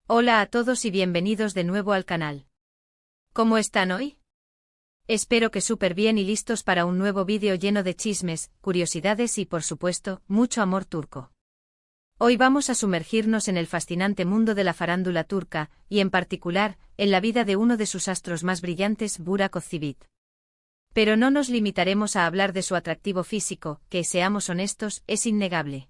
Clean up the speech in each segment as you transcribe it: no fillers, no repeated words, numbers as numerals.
Hola a todos y bienvenidos de nuevo al canal. ¿Cómo están hoy? Espero que súper bien y listos para un nuevo vídeo lleno de chismes, curiosidades y, por supuesto, mucho amor turco. Hoy vamos a sumergirnos en el fascinante mundo de la farándula turca, y en particular, en la vida de uno de sus astros más brillantes, Burak Özçivit. Pero no nos limitaremos a hablar de su atractivo físico, que, seamos honestos, es innegable.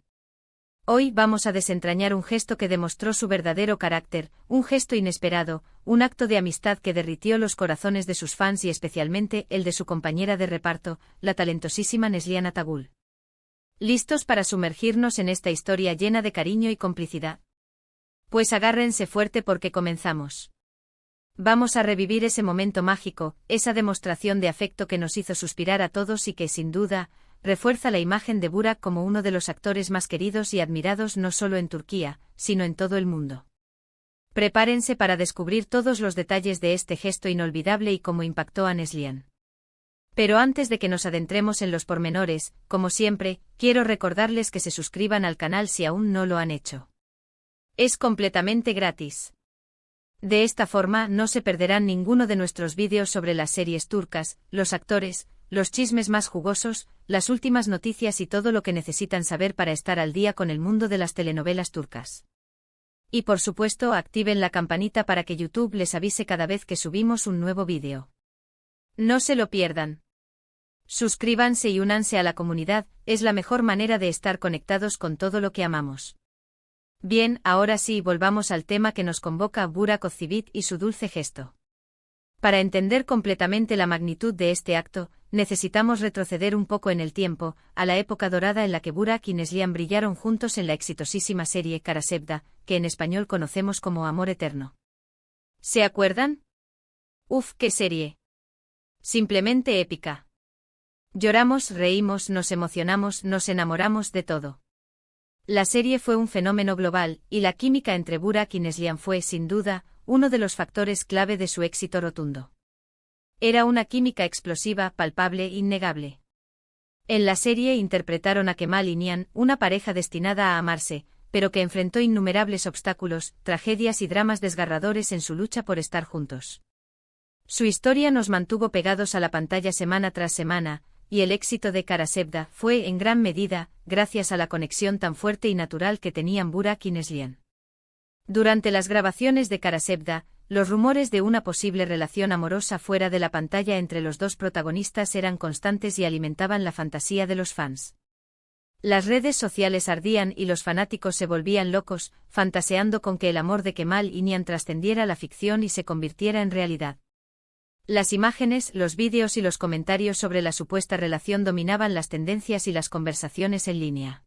Hoy vamos a desentrañar un gesto que demostró su verdadero carácter, un gesto inesperado, un acto de amistad que derritió los corazones de sus fans y especialmente el de su compañera de reparto, la talentosísima Neslihan Atagül. ¿Listos para sumergirnos en esta historia llena de cariño y complicidad? Pues agárrense fuerte porque comenzamos. Vamos a revivir ese momento mágico, esa demostración de afecto que nos hizo suspirar a todos y que, sin duda, refuerza la imagen de Burak como uno de los actores más queridos y admirados no solo en Turquía, sino en todo el mundo. Prepárense para descubrir todos los detalles de este gesto inolvidable y cómo impactó a Neslihan. Pero antes de que nos adentremos en los pormenores, como siempre, quiero recordarles que se suscriban al canal si aún no lo han hecho. Es completamente gratis. De esta forma no se perderán ninguno de nuestros vídeos sobre las series turcas, los actores, los chismes más jugosos, las últimas noticias y todo lo que necesitan saber para estar al día con el mundo de las telenovelas turcas. Y por supuesto activen la campanita para que YouTube les avise cada vez que subimos un nuevo vídeo. No se lo pierdan. Suscríbanse y únanse a la comunidad, es la mejor manera de estar conectados con todo lo que amamos. Bien, ahora sí volvamos al tema que nos convoca Burak Özçivit y su dulce gesto. Para entender completamente la magnitud de este acto, necesitamos retroceder un poco en el tiempo, a la época dorada en la que Burak y Neslihan brillaron juntos en la exitosísima serie Karasevda, que en español conocemos como Amor Eterno. ¿Se acuerdan? ¡Uf, qué serie! Simplemente épica. Lloramos, reímos, nos emocionamos, nos enamoramos de todo. La serie fue un fenómeno global, y la química entre Burak y Neslihan fue, sin duda, uno de los factores clave de su éxito rotundo. Era una química explosiva, palpable, innegable. En la serie interpretaron a Kemal y Nihan, una pareja destinada a amarse, pero que enfrentó innumerables obstáculos, tragedias y dramas desgarradores en su lucha por estar juntos. Su historia nos mantuvo pegados a la pantalla semana tras semana, y el éxito de Karasevda fue, en gran medida, gracias a la conexión tan fuerte y natural que tenían Burak y Neslihan. Durante las grabaciones de Karasevda, los rumores de una posible relación amorosa fuera de la pantalla entre los dos protagonistas eran constantes y alimentaban la fantasía de los fans. Las redes sociales ardían y los fanáticos se volvían locos, fantaseando con que el amor de Kemal y Nihan trascendiera la ficción y se convirtiera en realidad. Las imágenes, los vídeos y los comentarios sobre la supuesta relación dominaban las tendencias y las conversaciones en línea.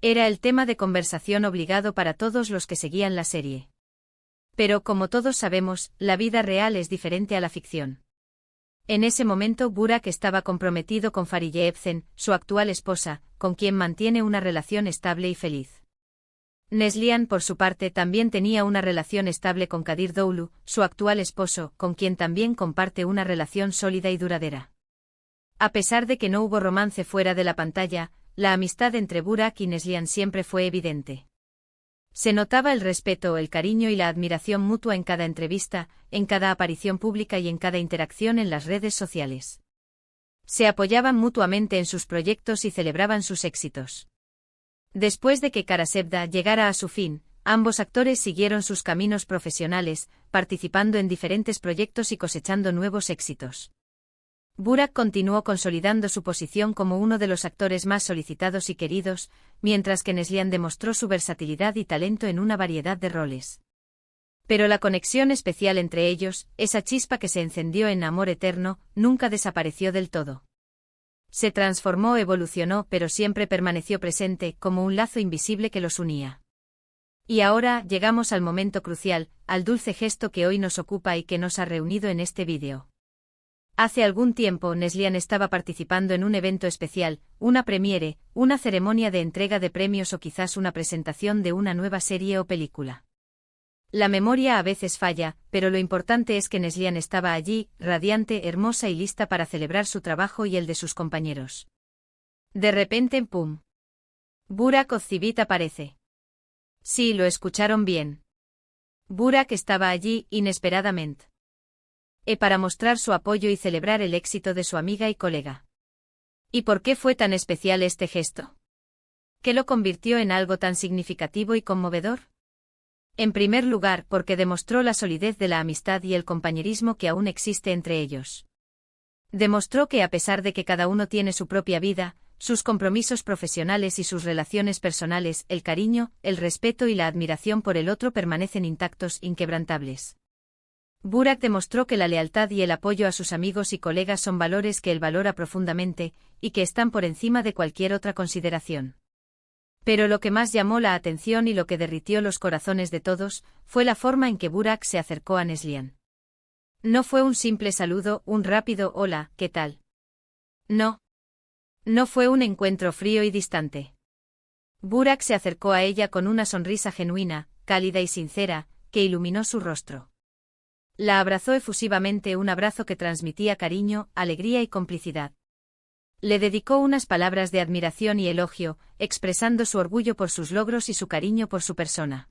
Era el tema de conversación obligado para todos los que seguían la serie. Pero, como todos sabemos, la vida real es diferente a la ficción. En ese momento Burak estaba comprometido con Fariye Evcen, su actual esposa, con quien mantiene una relación estable y feliz. Neslihan, por su parte, también tenía una relación estable con Kadir Doğulu, su actual esposo, con quien también comparte una relación sólida y duradera. A pesar de que no hubo romance fuera de la pantalla, la amistad entre Burak y Neslihan siempre fue evidente. Se notaba el respeto, el cariño y la admiración mutua en cada entrevista, en cada aparición pública y en cada interacción en las redes sociales. Se apoyaban mutuamente en sus proyectos y celebraban sus éxitos. Después de que Karasevda llegara a su fin, ambos actores siguieron sus caminos profesionales, participando en diferentes proyectos y cosechando nuevos éxitos. Burak continuó consolidando su posición como uno de los actores más solicitados y queridos, mientras que Neslihan demostró su versatilidad y talento en una variedad de roles. Pero la conexión especial entre ellos, esa chispa que se encendió en Amor Eterno, nunca desapareció del todo. Se transformó, evolucionó, pero siempre permaneció presente, como un lazo invisible que los unía. Y ahora llegamos al momento crucial, al dulce gesto que hoy nos ocupa y que nos ha reunido en este vídeo. Hace algún tiempo Neslihan estaba participando en un evento especial, una premiere, una ceremonia de entrega de premios o quizás una presentación de una nueva serie o película. La memoria a veces falla, pero lo importante es que Neslihan estaba allí, radiante, hermosa y lista para celebrar su trabajo y el de sus compañeros. De repente, ¡pum! Burak Özçivit aparece. Sí, lo escucharon bien. Burak estaba allí, inesperadamente. Para mostrar su apoyo y celebrar el éxito de su amiga y colega. ¿Y por qué fue tan especial este gesto? ¿Qué lo convirtió en algo tan significativo y conmovedor? En primer lugar, porque demostró la solidez de la amistad y el compañerismo que aún existe entre ellos. Demostró que a pesar de que cada uno tiene su propia vida, sus compromisos profesionales y sus relaciones personales, el cariño, el respeto y la admiración por el otro permanecen intactos, inquebrantables. Burak demostró que la lealtad y el apoyo a sus amigos y colegas son valores que él valora profundamente, y que están por encima de cualquier otra consideración. Pero lo que más llamó la atención y lo que derritió los corazones de todos, fue la forma en que Burak se acercó a Neslihan. No fue un simple saludo, un rápido hola, ¿qué tal? No. No fue un encuentro frío y distante. Burak se acercó a ella con una sonrisa genuina, cálida y sincera, que iluminó su rostro. La abrazó efusivamente, un abrazo que transmitía cariño, alegría y complicidad. Le dedicó unas palabras de admiración y elogio, expresando su orgullo por sus logros y su cariño por su persona.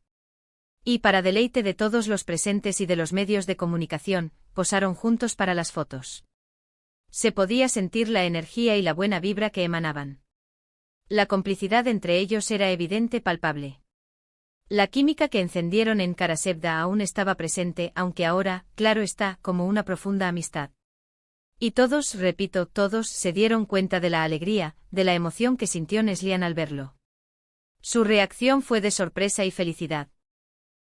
Y para deleite de todos los presentes y de los medios de comunicación, posaron juntos para las fotos. Se podía sentir la energía y la buena vibra que emanaban. La complicidad entre ellos era evidente, palpable. La química que encendieron en Karasevda aún estaba presente, aunque ahora, claro está, como una profunda amistad. Y todos, repito, todos, se dieron cuenta de la alegría, de la emoción que sintió Neslihan al verlo. Su reacción fue de sorpresa y felicidad.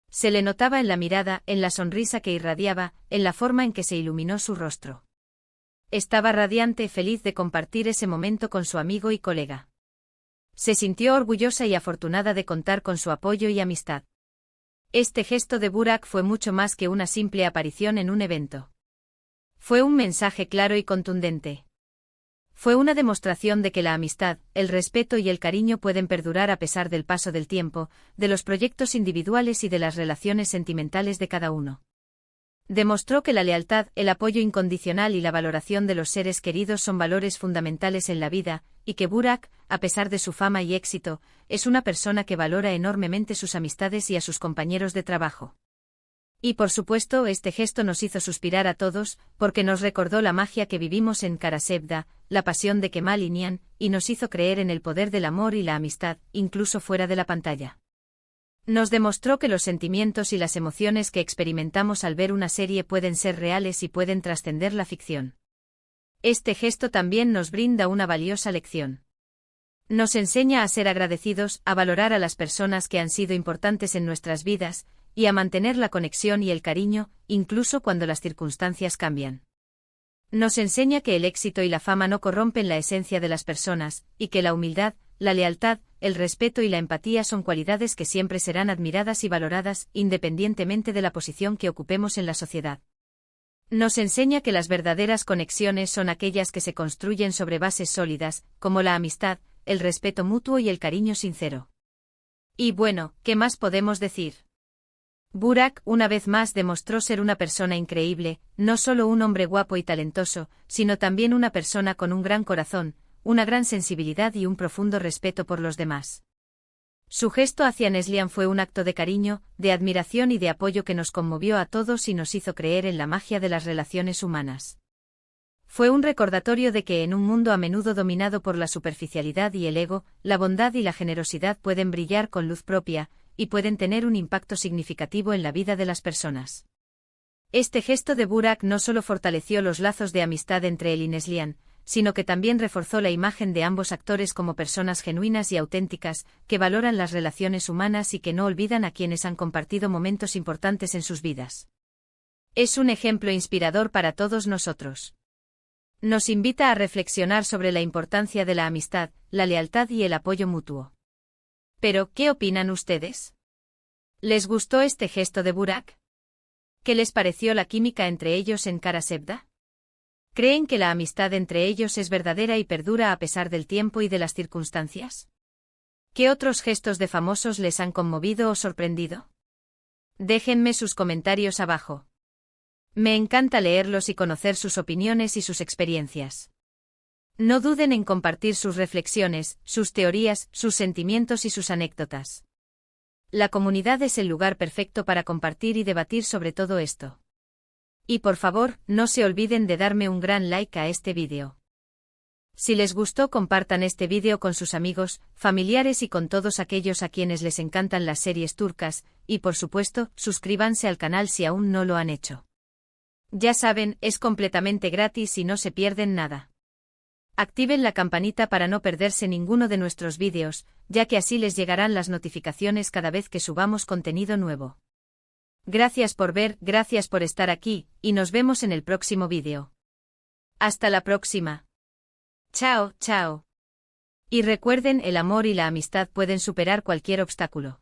Se le notaba en la mirada, en la sonrisa que irradiaba, en la forma en que se iluminó su rostro. Estaba radiante, feliz de compartir ese momento con su amigo y colega. Se sintió orgullosa y afortunada de contar con su apoyo y amistad. Este gesto de Burak fue mucho más que una simple aparición en un evento. Fue un mensaje claro y contundente. Fue una demostración de que la amistad, el respeto y el cariño pueden perdurar a pesar del paso del tiempo, de los proyectos individuales y de las relaciones sentimentales de cada uno. Demostró que la lealtad, el apoyo incondicional y la valoración de los seres queridos son valores fundamentales en la vida, y que Burak, a pesar de su fama y éxito, es una persona que valora enormemente sus amistades y a sus compañeros de trabajo. Y por supuesto, este gesto nos hizo suspirar a todos, porque nos recordó la magia que vivimos en Karasevda, la pasión de Kemal y Nihan, y nos hizo creer en el poder del amor y la amistad, incluso fuera de la pantalla. Nos demostró que los sentimientos y las emociones que experimentamos al ver una serie pueden ser reales y pueden trascender la ficción. Este gesto también nos brinda una valiosa lección. Nos enseña a ser agradecidos, a valorar a las personas que han sido importantes en nuestras vidas, y a mantener la conexión y el cariño, incluso cuando las circunstancias cambian. Nos enseña que el éxito y la fama no corrompen la esencia de las personas, y que la humildad, la lealtad, el respeto y la empatía son cualidades que siempre serán admiradas y valoradas, independientemente de la posición que ocupemos en la sociedad. Nos enseña que las verdaderas conexiones son aquellas que se construyen sobre bases sólidas, como la amistad, el respeto mutuo y el cariño sincero. Y bueno, ¿qué más podemos decir? Burak, una vez más, demostró ser una persona increíble, no solo un hombre guapo y talentoso, sino también una persona con un gran corazón, una gran sensibilidad y un profundo respeto por los demás. Su gesto hacia Neslihan fue un acto de cariño, de admiración y de apoyo que nos conmovió a todos y nos hizo creer en la magia de las relaciones humanas. Fue un recordatorio de que en un mundo a menudo dominado por la superficialidad y el ego, la bondad y la generosidad pueden brillar con luz propia, y pueden tener un impacto significativo en la vida de las personas. Este gesto de Burak no solo fortaleció los lazos de amistad entre él y Neslihan, sino que también reforzó la imagen de ambos actores como personas genuinas y auténticas, que valoran las relaciones humanas y que no olvidan a quienes han compartido momentos importantes en sus vidas. Es un ejemplo inspirador para todos nosotros. Nos invita a reflexionar sobre la importancia de la amistad, la lealtad y el apoyo mutuo. Pero, ¿qué opinan ustedes? ¿Les gustó este gesto de Burak? ¿Qué les pareció la química entre ellos en Karasevda? ¿Creen que la amistad entre ellos es verdadera y perdura a pesar del tiempo y de las circunstancias? ¿Qué otros gestos de famosos les han conmovido o sorprendido? Déjenme sus comentarios abajo. Me encanta leerlos y conocer sus opiniones y sus experiencias. No duden en compartir sus reflexiones, sus teorías, sus sentimientos y sus anécdotas. La comunidad es el lugar perfecto para compartir y debatir sobre todo esto. Y por favor, no se olviden de darme un gran like a este vídeo. Si les gustó, compartan este vídeo con sus amigos, familiares y con todos aquellos a quienes les encantan las series turcas, y por supuesto, suscríbanse al canal si aún no lo han hecho. Ya saben, es completamente gratis y no se pierden nada. Activen la campanita para no perderse ninguno de nuestros vídeos, ya que así les llegarán las notificaciones cada vez que subamos contenido nuevo. Gracias por ver, gracias por estar aquí, y nos vemos en el próximo vídeo. Hasta la próxima. Chao, chao. Y recuerden, el amor y la amistad pueden superar cualquier obstáculo.